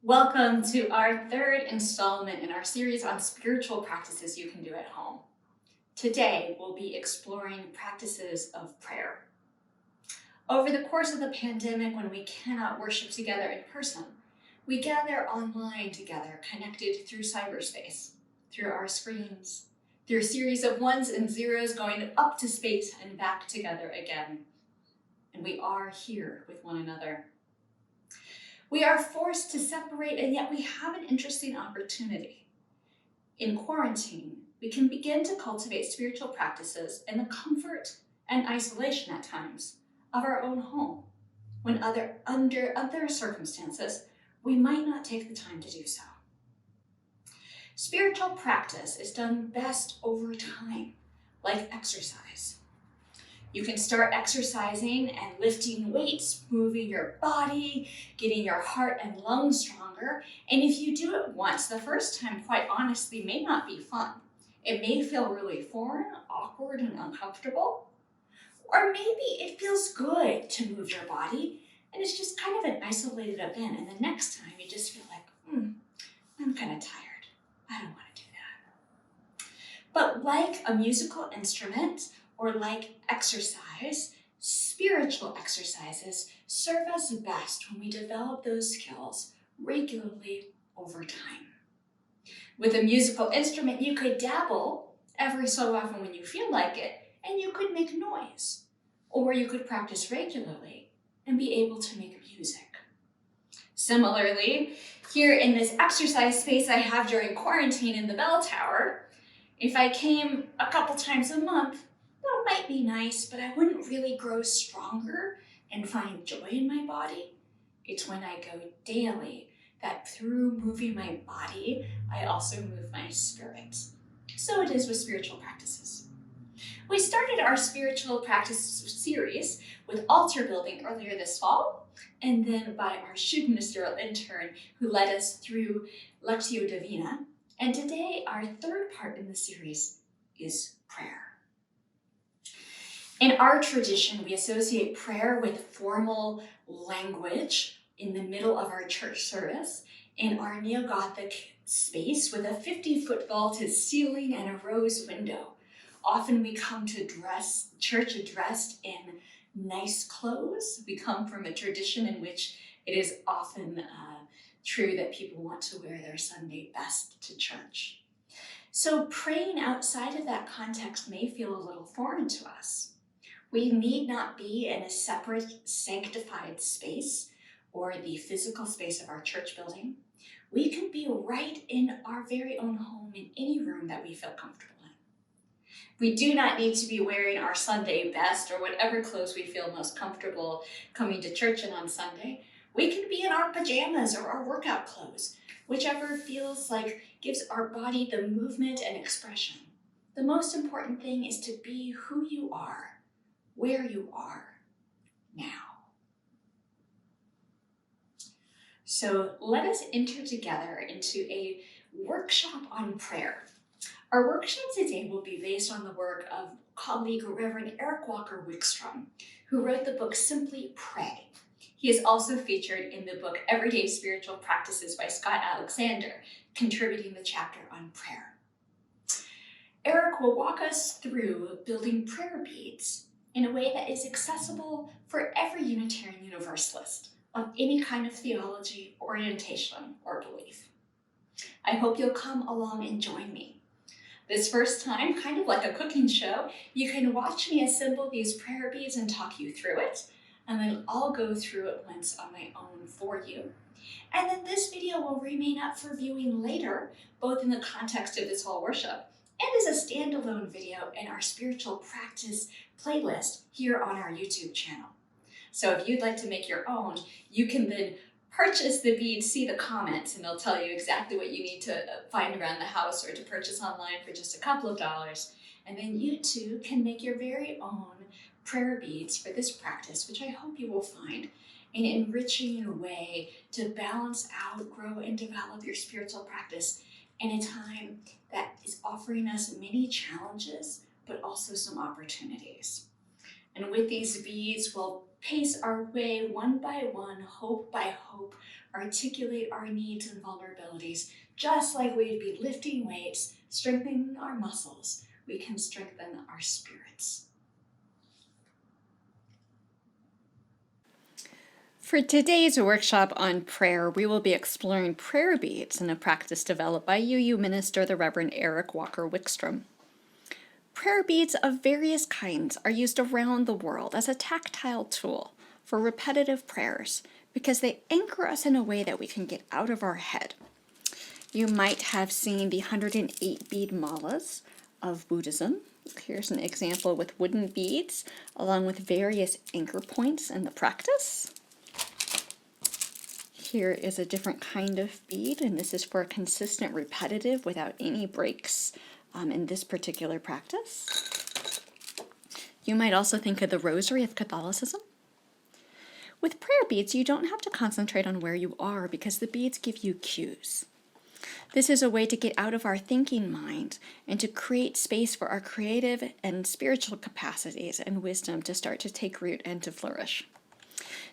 Welcome to our third installment in our series on spiritual practices you can do at home. Today, we'll be exploring practices of prayer. Over the course of the pandemic, when we cannot worship together in person, we gather online together, connected through cyberspace, through our screens, through a series of ones and zeros going up to space and back together again. And we are here with one another. We are forced to separate, and yet we have an interesting opportunity. In quarantine, we can begin to cultivate spiritual practices in the comfort and isolation at times of our own home, when under other circumstances, we might not take the time to do so. Spiritual practice is done best over time, like exercise. You can start exercising and lifting weights, moving your body, getting your heart and lungs stronger. And if you do it once, the first time, quite honestly, may not be fun. It may feel really foreign, awkward, and uncomfortable. Or maybe it feels good to move your body, and it's just kind of an isolated event. And the next time you just feel like, I'm kind of tired. I don't want to do that. But like a musical instrument, or like exercise, spiritual exercises serve us best when we develop those skills regularly over time. With a musical instrument, you could dabble every so often when you feel like it, and you could make noise. Or you could practice regularly and be able to make music. Similarly, here in this exercise space I have during quarantine in the bell tower, if I came a couple times a month, that might be nice, but I wouldn't really grow stronger and find joy in my body. It's when I go daily that through moving my body, I also move my spirit. So it is with spiritual practices. We started our spiritual practice series with altar building earlier this fall, and then by our shoot ministerial intern who led us through Lectio Divina. And today, our third part in the series is prayer. In our tradition, we associate prayer with formal language in the middle of our church service in our neo-Gothic space with a 50-foot vaulted ceiling and a rose window. Often we come to church dressed in nice clothes. We come from a tradition in which it is often true that people want to wear their Sunday best to church. So praying outside of that context may feel a little foreign to us. We need not be in a separate sanctified space or the physical space of our church building. We can be right in our very own home in any room that we feel comfortable in. We do not need to be wearing our Sunday best or whatever clothes we feel most comfortable coming to church in on Sunday. We can be in our pajamas or our workout clothes, whichever feels like gives our body the movement and expression. The most important thing is to be who you are, where you are now. So let us enter together into a workshop on prayer. Our workshop today will be based on the work of colleague Reverend Eric Walker Wickstrom, who wrote the book Simply Pray. He is also featured in the book Everyday Spiritual Practices by Scott Alexander, contributing the chapter on prayer. Eric will walk us through building prayer beads in a way that is accessible for every Unitarian Universalist of any kind of theology, orientation, or belief. I hope you'll come along and join me. This first time, kind of like a cooking show, you can watch me assemble these prayer beads and talk you through it, and then I'll go through it once on my own for you. And then this video will remain up for viewing later, both in the context of this whole worship and as a standalone video in our spiritual practice playlist here on our YouTube channel. So if you'd like to make your own, you can then purchase the beads, see the comments, and they'll tell you exactly what you need to find around the house or to purchase online for just a couple of dollars. And then you too can make your very own prayer beads for this practice, which I hope you will find an enriching way to balance out, grow, and develop your spiritual practice in a time that is offering us many challenges, but also some opportunities. And with these beads, we'll pace our way one by one, hope by hope, articulate our needs and vulnerabilities, just like we'd be lifting weights, strengthening our muscles, we can strengthen our spirits. For today's workshop on prayer, we will be exploring prayer beads in a practice developed by UU minister, the Reverend Eric Walker Wickstrom. Prayer beads of various kinds are used around the world as a tactile tool for repetitive prayers because they anchor us in a way that we can get out of our head. You might have seen the 108 bead malas of Buddhism. Here's an example with wooden beads along with various anchor points in the practice. Here is a different kind of bead, and this is for consistent repetitive without any breaks in this particular practice. You might also think of the rosary of Catholicism. With prayer beads, you don't have to concentrate on where you are because the beads give you cues. This is a way to get out of our thinking mind and to create space for our creative and spiritual capacities and wisdom to start to take root and to flourish.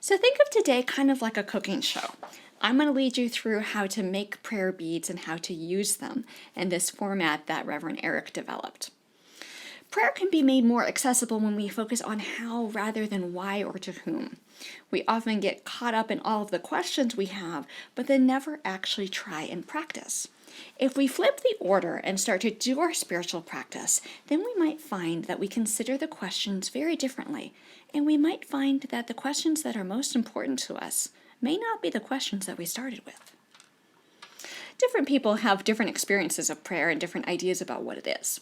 So think of today kind of like a cooking show. I'm going to lead you through how to make prayer beads and how to use them in this format that Reverend Eric developed. Prayer can be made more accessible when we focus on how rather than why or to whom. We often get caught up in all of the questions we have, but then never actually try and practice. If we flip the order and start to do our spiritual practice, then we might find that we consider the questions very differently, and we might find that the questions that are most important to us may not be the questions that we started with. Different people have different experiences of prayer and different ideas about what it is.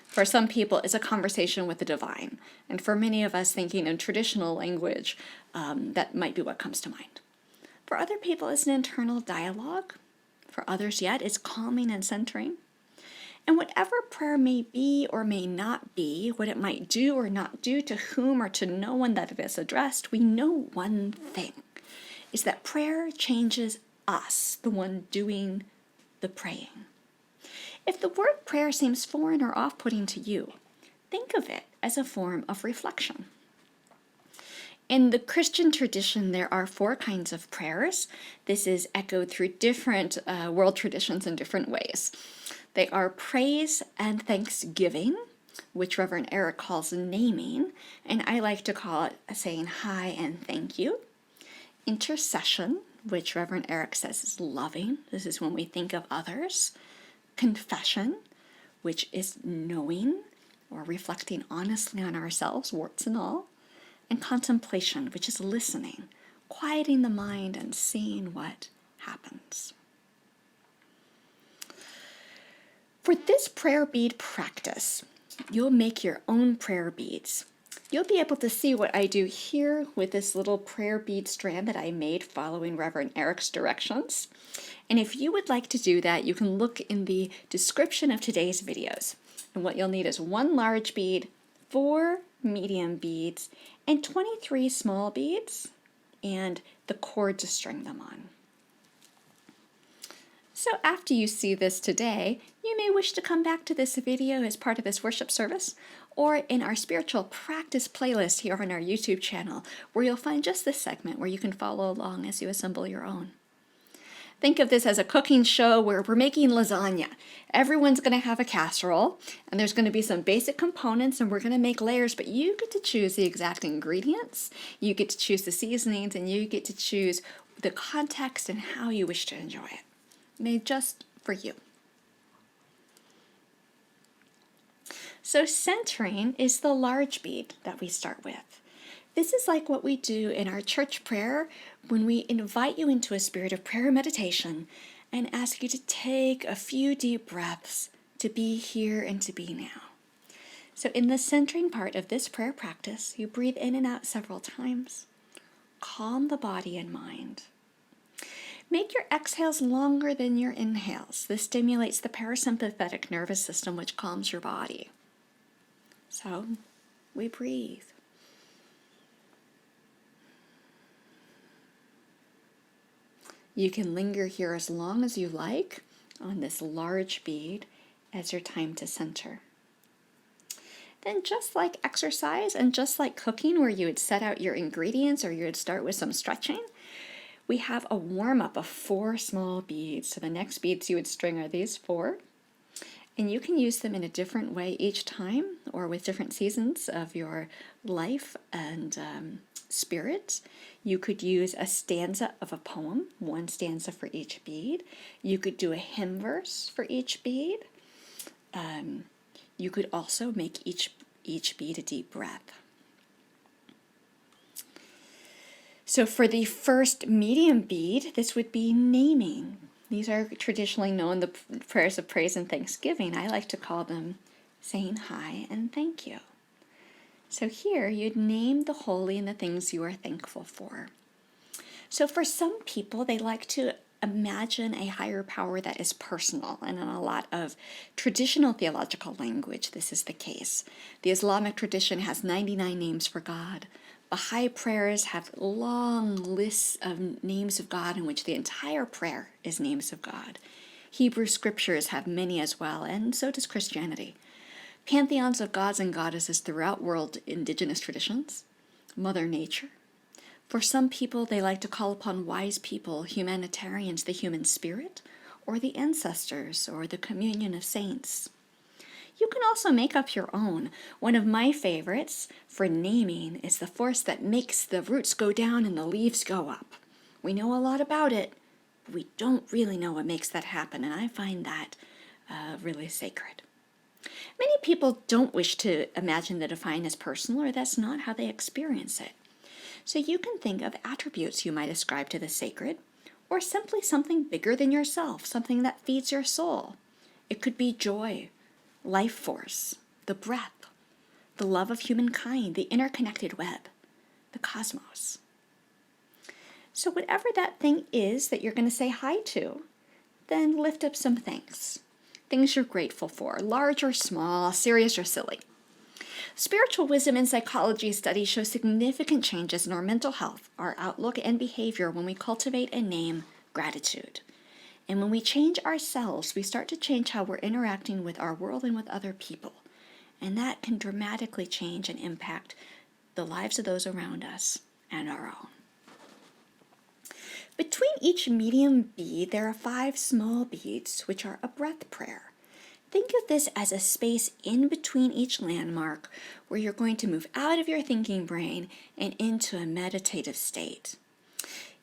For some people, it's a conversation with the divine, and for many of us thinking in traditional language, that might be what comes to mind. For other people, it's an internal dialogue. For others yet, it's calming and centering. And whatever prayer may be or may not be, what it might do or not do to whom or to no one that it is addressed, we know one thing, is that prayer changes us, the one doing the praying. If the word prayer seems foreign or off-putting to you, think of it as a form of reflection. In the Christian tradition, there are 4 kinds of prayers. This is echoed through different world traditions in different ways. They are praise and thanksgiving, which Reverend Eric calls naming, and I like to call it saying hi and thank you. Intercession, which Reverend Eric says is loving. This is when we think of others. Confession, which is knowing or reflecting honestly on ourselves, warts and all. And contemplation, which is listening, quieting the mind and seeing what happens. For this prayer bead practice, you'll make your own prayer beads. You'll be able to see what I do here with this little prayer bead strand that I made following Reverend Eric's directions. And if you would like to do that, you can look in the description of today's videos. And what you'll need is 1 large bead, 4 medium beads, and 23 small beads, and the cord to string them on. So after you see this today, you may wish to come back to this video as part of this worship service, or in our spiritual practice playlist here on our YouTube channel, where you'll find just this segment where you can follow along as you assemble your own. Think of this as a cooking show where we're making lasagna. Everyone's going to have a casserole, and there's going to be some basic components, and we're going to make layers, but you get to choose the exact ingredients, you get to choose the seasonings, and you get to choose the context and how you wish to enjoy it. Made just for you. So centering is the large bead that we start with. This is like what we do in our church prayer when we invite you into a spirit of prayer meditation and ask you to take a few deep breaths to be here and to be now. So in the centering part of this prayer practice, you breathe in and out several times. Calm the body and mind. Make your exhales longer than your inhales. This stimulates the parasympathetic nervous system, which calms your body. So we breathe. You can linger here as long as you like on this large bead as your time to center. then just like exercise and just like cooking where you would set out your ingredients or you would start with some stretching, we have a warm-up of 4 small beads. So the next beads you would string are these 4. And you can use them in a different way each time or with different seasons of your life and spirit. You could use a stanza of a poem, 1 stanza for each bead. You could do a hymn verse for each bead. You could also make each bead a deep breath. So for the first medium bead, this would be naming. These are traditionally known, the prayers of praise and thanksgiving. I like to call them saying hi and thank you. So here you'd name the holy and the things you are thankful for. So for some people, they like to imagine a higher power that is personal, and in a lot of traditional theological language, this is the case. The Islamic tradition has 99 names for God. Baha'i prayers have long lists of names of God in which the entire prayer is names of God. Hebrew scriptures have many as well, and so does Christianity. Pantheons of gods and goddesses throughout world indigenous traditions. Mother Nature. For some people, they like to call upon wise people, humanitarians, the human spirit, or the ancestors, or the communion of saints. You can also make up your own. One of my favorites for naming is the force that makes the roots go down and the leaves go up. We know a lot about it, but we don't really know what makes that happen, and I find that really sacred. Many people don't wish to imagine the divine as personal, or that's not how they experience it. So you can think of attributes you might ascribe to the sacred, or simply something bigger than yourself, something that feeds your soul. It could be joy, life force, the breath, the love of humankind, the interconnected web, the cosmos. So whatever that thing is that you're going to say hi to, then lift up some thanks. Things you're grateful for, large or small, serious or silly. Spiritual wisdom and psychology studies show significant changes in our mental health, our outlook and behavior when we cultivate and name gratitude. And when we change ourselves, we start to change how we're interacting with our world and with other people. And that can dramatically change and impact the lives of those around us and our own. Between each medium bead, there are 5 small beads, which are a breath prayer. Think of this as a space in between each landmark where you're going to move out of your thinking brain and into a meditative state.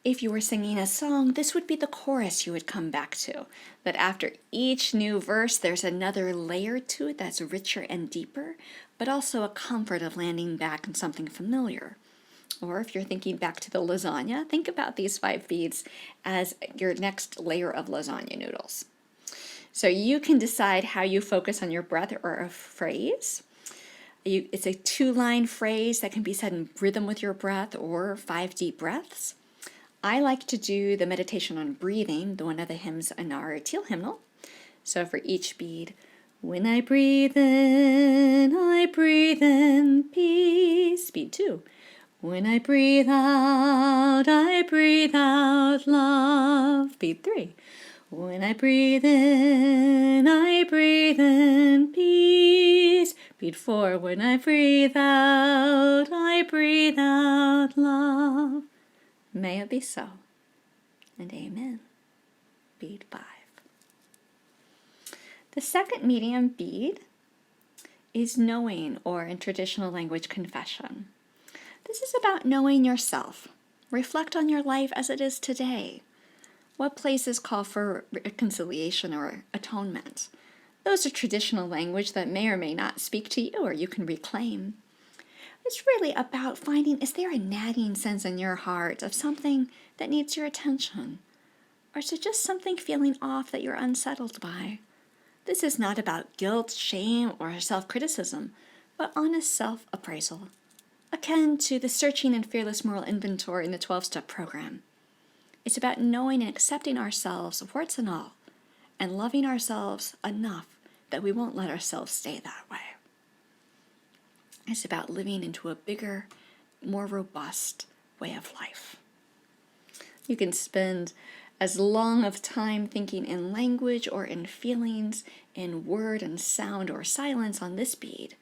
If you were singing a song, this would be the chorus you would come back to. That after each new verse, there's another layer to it that's richer and deeper, but also a comfort of landing back on something familiar. Or if you're thinking back to the lasagna, think about these 5 beads as your next layer of lasagna noodles. So you can decide how you focus on your breath or a phrase. It's a 2-line phrase that can be said in rhythm with your breath or 5 deep breaths. I like to do the meditation on breathing, the one of the hymns in our teal hymnal. So for each bead, when I breathe in peace. Bead 2. When I breathe out love. Bead 3. When I breathe in peace. Bead 4. When I breathe out love. May it be so, and amen. Bead 5. The second medium bead is knowing, or in traditional language, confession. This is about knowing yourself. Reflect on your life as it is today. What places call for reconciliation or atonement? Those are traditional language that may or may not speak to you or you can reclaim. It's really about finding, is there a nagging sense in your heart of something that needs your attention? Or is it just something feeling off that you're unsettled by? This is not about guilt, shame, or self-criticism, but honest self-appraisal, akin to the searching and fearless moral inventory in the 12-step program. It's about knowing and accepting ourselves, warts and all, and loving ourselves enough that we won't let ourselves stay that way. It's about living into a bigger, more robust way of life. You can spend as long of time thinking in language or in feelings, in word and sound or silence on this bead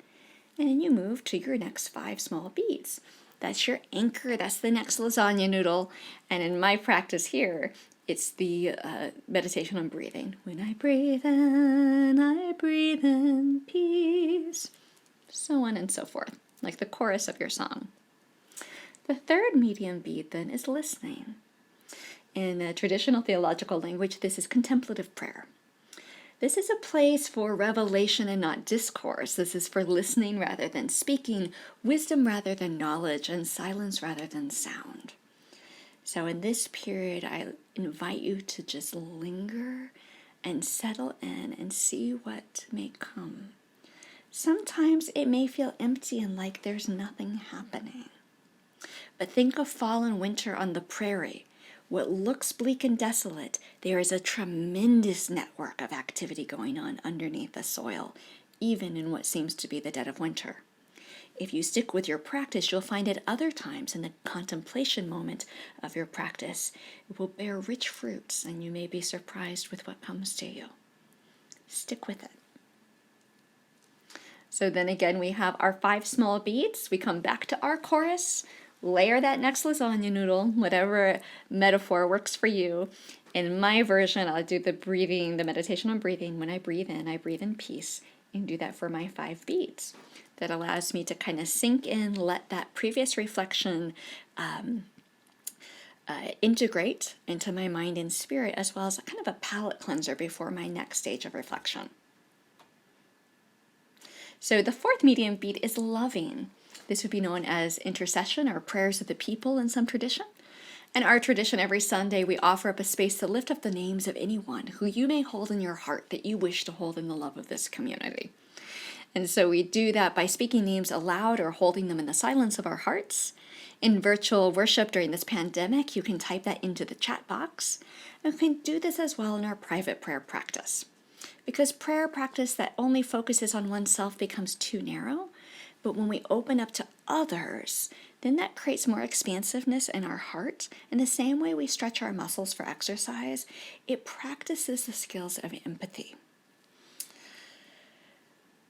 And then you move to your next 5 small beads. That's your anchor, that's the next lasagna noodle. And in my practice here, it's the meditation on breathing. When I breathe in peace. So on and so forth, like the chorus of your song. The third medium bead then is listening. In a traditional theological language, this is contemplative prayer. This is a place for revelation and not discourse. This is for listening rather than speaking, wisdom rather than knowledge, and silence rather than sound. So in this period, I invite you to just linger and settle in and see what may come. Sometimes it may feel empty and like there's nothing happening. But think of fall and winter on the prairie. What looks bleak and desolate, there is a tremendous network of activity going on underneath the soil, even in what seems to be the dead of winter. If you stick with your practice, you'll find at other times in the contemplation moment of your practice, it will bear rich fruits, and you may be surprised with what comes to you. Stick with it. So then again, we have our 5 small beads. We come back to our chorus. Layer that next lasagna noodle, whatever metaphor works for you. In my version, I'll do the breathing, the meditation on breathing. When I breathe in peace, and do that for my 5 beads. That allows me to kind of sink in, let that previous reflection integrate into my mind and spirit, as well as a kind of a palate cleanser before my next stage of reflection. So the 4th medium bead is loving. This would be known as intercession or prayers of the people in some tradition. In our tradition, every Sunday we offer up a space to lift up the names of anyone who you may hold in your heart that you wish to hold in the love of this community. And so we do that by speaking names aloud or holding them in the silence of our hearts. In virtual worship during this pandemic, you can type that into the chat box. And we can do this as well in our private prayer practice. Because prayer practice that only focuses on oneself becomes too narrow. But when we open up to others, then that creates more expansiveness in our heart. In the same way we stretch our muscles for exercise, it practices the skills of empathy.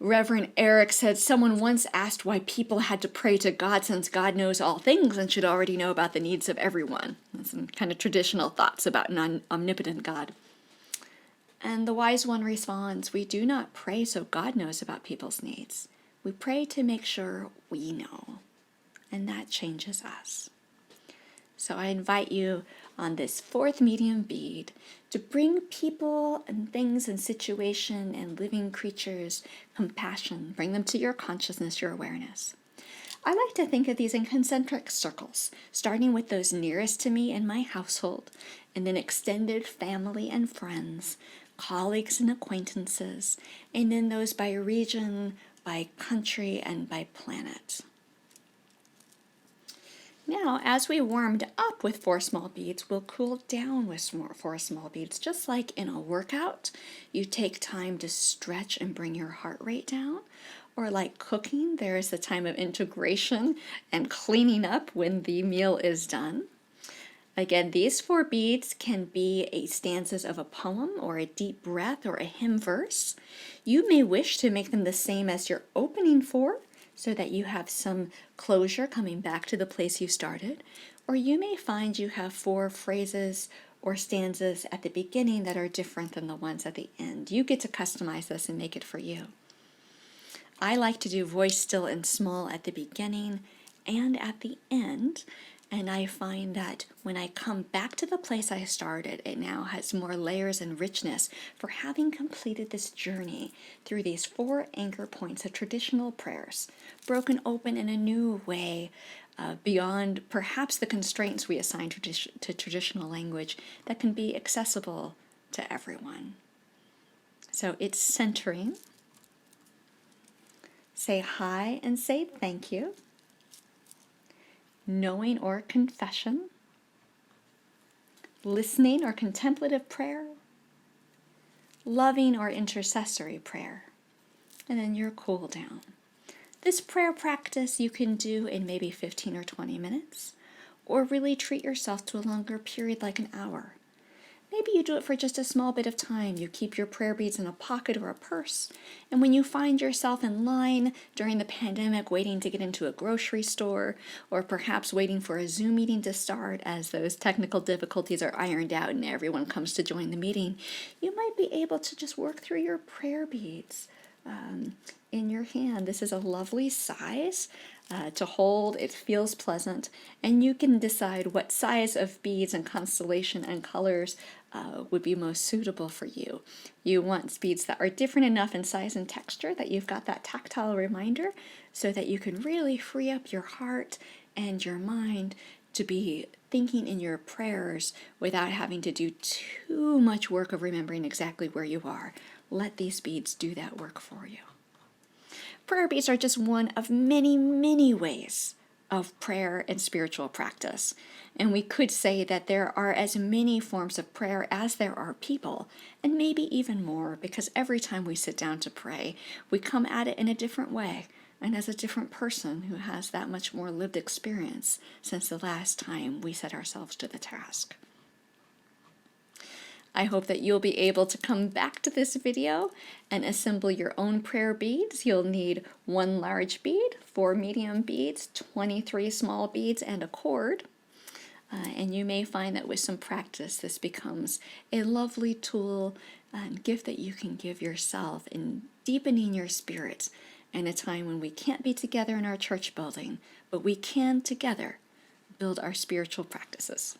Reverend Eric said someone once asked why people had to pray to God since God knows all things and should already know about the needs of everyone. That's some kind of traditional thoughts about an omnipotent God. And the wise one responds, we do not pray so God knows about people's needs. We pray to make sure we know, and that changes us. So I invite you on this 4th medium bead to bring people and things and situation and living creatures compassion. Bring them to your consciousness, your awareness. I like to think of these in concentric circles, starting with those nearest to me in my household, and then extended family and friends, colleagues and acquaintances, and then those by region, by country, and by planet. Now, as we warmed up with 4 small beads, we'll cool down with 4 small beads. Just like in a workout, you take time to stretch and bring your heart rate down. Or like cooking, there is a time of integration and cleaning up when the meal is done. Again, these 4 beads can be stanzas of a poem or a deep breath or a hymn verse. You may wish to make them the same as your opening 4 so that you have some closure coming back to the place you started. Or you may find you have 4 phrases or stanzas at the beginning that are different than the ones at the end. You get to customize this and make it for you. I like to do voice still and small at the beginning and at the end. And I find that when I come back to the place I started, it now has more layers and richness for having completed this journey through these 4 anchor points of traditional prayers, broken open in a new way, beyond perhaps the constraints we assign to traditional language that can be accessible to everyone. So it's centering. Say hi and say thank you. Knowing or confession, listening or contemplative prayer, loving or intercessory prayer, and then your cool down. This prayer practice you can do in maybe 15 or 20 minutes, or really treat yourself to a longer period like an hour. Maybe you do it for just a small bit of time. You keep your prayer beads in a pocket or a purse. And when you find yourself in line during the pandemic waiting to get into a grocery store, or perhaps waiting for a Zoom meeting to start as those technical difficulties are ironed out and everyone comes to join the meeting, you might be able to just work through your prayer beads in your hand. This is a lovely size to hold. It feels pleasant, and you can decide what size of beads and constellation and colors would be most suitable for you. You want beads that are different enough in size and texture that you've got that tactile reminder so that you can really free up your heart and your mind to be thinking in your prayers without having to do too much work of remembering exactly where you are. Let these beads do that work for you. Prayer beads are just one of many, many ways of prayer and spiritual practice. And we could say that there are as many forms of prayer as there are people, and maybe even more, because every time we sit down to pray, we come at it in a different way and as a different person who has that much more lived experience since the last time we set ourselves to the task. I hope that you'll be able to come back to this video and assemble your own prayer beads. You'll need 1 large bead, 4 medium beads, 23 small beads, and a cord. And you may find that with some practice, this becomes a lovely tool and gift that you can give yourself in deepening your spirit in a time when we can't be together in our church building, but we can together build our spiritual practices.